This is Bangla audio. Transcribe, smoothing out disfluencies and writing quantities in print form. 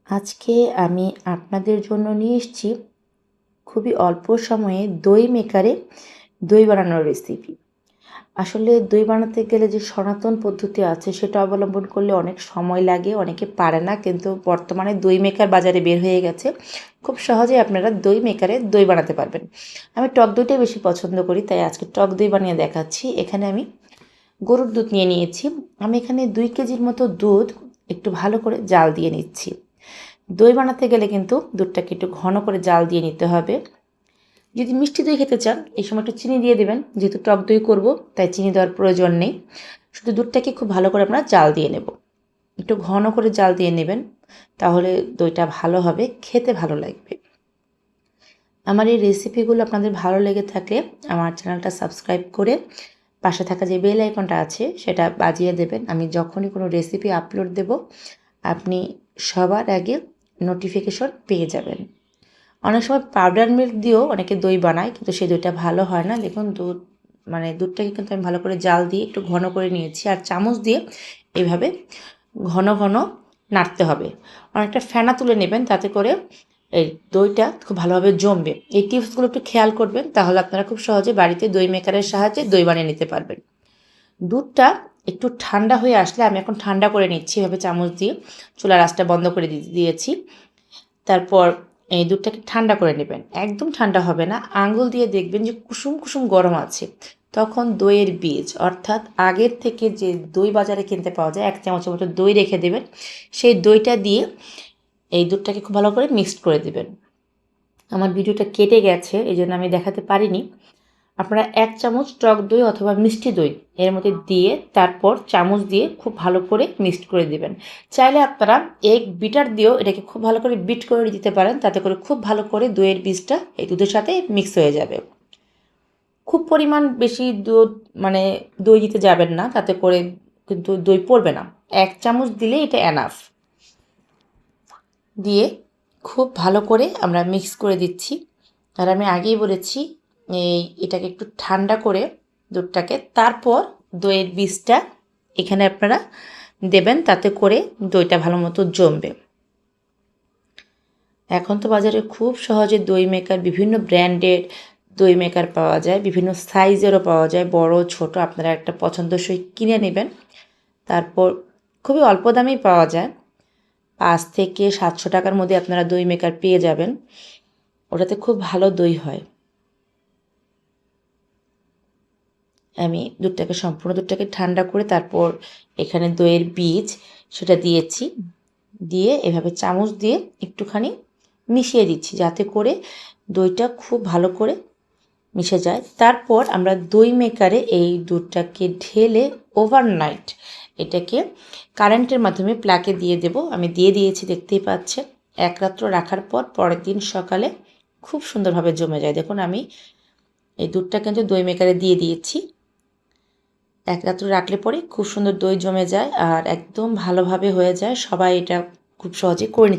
আজকে আমি আপনাদের জন্য নিয়ে এসেছি খুবই অল্প সময়ে দই মেকারে দই বানানোর রেসিপি। আসলে দই বানাতে গেলে যে সনাতন পদ্ধতি আছে সেটা অবলম্বন করলে অনেক সময় লাগে, অনেকে পারে না, কিন্তু বর্তমানে দই মেকার বাজারে বের হয়ে গেছে। খুব সহজেই আপনারা দই মেকারে দই বানাতে পারবেন। আমি টক দইটাই বেশি পছন্দ করি, তাই আজকে টক দই বানিয়ে দেখাচ্ছি। এখানে আমি গরুর দুধ নিয়ে নিয়েছি। আমি এখানে 2 কেজির মতো দুধ একটু ভালো করে জাল দিয়ে নিচ্ছি। দই বানাতে গেলে কিন্তু দুধটাকে একটু ঘন করে জাল দিয়ে নিতে হবে। যদি মিষ্টি দই খেতে চান এই সময় একটু চিনি দিয়ে দেবেন, যেহেতু টক দই করব তাই চিনি দেওয়ার প্রয়োজন নেই। শুধু দুধটাকে খুব ভালো করে আমরা জাল দিয়ে নেব, একটু ঘন করে জাল দিয়ে নেবেন, তাহলে দইটা ভালো হবে, খেতে ভালো লাগবে। আমার এই রেসিপিগুলো আপনাদের ভালো লেগে থাকলে আমার চ্যানেলটা সাবস্ক্রাইব করে পাশে থাকা যে বেল আইকনটা আছে সেটা বাজিয়ে দেবেন। আমি যখনই কোনো রেসিপি আপলোড দেব আপনি সবার আগে নোটিফিকেশন পেয়ে যাবেন। অনেক সময় পাউডার মিল্ক দিয়েও অনেকে দই বানায়, কিন্তু সেই দইটা ভালো হয় না। দেখুন দুধটাকে কিন্তু আমি ভালো করে জাল দিয়ে একটু ঘন করে নিয়েছি, আর চামচ দিয়ে এইভাবে ঘন ঘন নাড়তে হবে। অনেকটা ফেনা তুলে নেবেন, তাতে করে এই দইটা খুব ভালোভাবে জমবে। এই টিপসগুলো একটু খেয়াল করবেন, তাহলে আপনারা খুব সহজে বাড়িতে দই মেকারের সাহায্যে দই বানিয়ে নিতে পারবেন। দুধটা একটু ঠান্ডা হয়ে আসলে আমি এখন ঠান্ডা করে নিচ্ছি, এভাবে চামচ দিয়ে চুলার আঁচটা বন্ধ করে দিয়েছি। তারপর এই দুধটাকে ঠান্ডা করে নেবেন, একদম ঠান্ডা হবে না, আঙুল দিয়ে দেখবেন যে কুসুম কুসুম গরম আছে। তখন দইয়ের বীজ, অর্থাৎ আগের থেকে যে দই বাজারে কিনতে পাওয়া যায় 1 চামচের মতো দই রেখে দেবেন। সেই দইটা দিয়ে এই দুধটাকে খুব ভালো করে মিক্সড করে দেবেন। আমার ভিডিওটা কেটে গেছে এই জন্য আমি দেখাতে পারিনি। আপনারা 1 চামচ টক দই অথবা মিষ্টি দই এর মধ্যে দিয়ে তারপর চামচ দিয়ে খুব ভালো করে মিক্সড করে দেবেন। চাইলে আপনারা এগ বিটার দিয়েও এটাকে খুব ভালো করে বিট করে দিতে পারেন, তাতে করে খুব ভালো করে দইয়ের বীজটা এই দুধের সাথে মিক্স হয়ে যাবে। খুব পরিমাণ বেশি দুধ দই দিতে যাবেন না, তাতে করে কিন্তু দই পড়বে না। 1 চামচ দিলে এটা এনাফ। দিয়ে খুব ভালো করে আমরা মিক্স করে দিচ্ছি। আর আমি আগেই বলেছি এটাকে একটু ঠান্ডা করে দুধটাকে তারপর দইয়ের বীজটা এখানে আপনারা দেবেন, তাতে করে দইটা ভালো মতো জমবে। এখন তো বাজারে খুব সহজে দই মেকার, বিভিন্ন ব্র্যান্ডের দই মেকার পাওয়া যায়, বিভিন্ন সাইজেরও পাওয়া যায়, বড় ছোট আপনারা একটা পছন্দসই কিনে নেবেন। তারপর খুবই অল্প দামেই পাওয়া যায়, 5 থেকে 700 টাকার মধ্যে আপনারা দই মেকার পেয়ে যাবেন। ওটাতে খুব ভালো দই হয়। আমি সম্পূর্ণ দুধটাকে ঠান্ডা করে তারপর এখানে দইয়ের বীজ সেটা দিয়েছি, দিয়ে এভাবে চামচ দিয়ে একটুখানি মিশিয়ে দিচ্ছি, যাতে করে দইটা খুব ভালো করে মিশে যায়। তারপর আমরা দই মেকারে এই দুধটাকে ঢেলে ওভারনাইট এটাকে কারেন্টের মাধ্যমে প্লাগে দিয়ে দেব। আমি দিয়ে দিয়েছি, দেখতেই পাচ্ছেন। 1 রাত্র রাখার পর পরের দিন সকালে খুব সুন্দরভাবে জমে যায়। দেখুন আমি এই দুধটা কিন্তু দই মেকারে দিয়ে দিয়েছি। 1 রাত্র রাখলে পরে খুব সুন্দর দই জমে যায় আর একদম ভালোভাবে হয়ে যায়। সবাই এটা খুব সহজে করে নিতে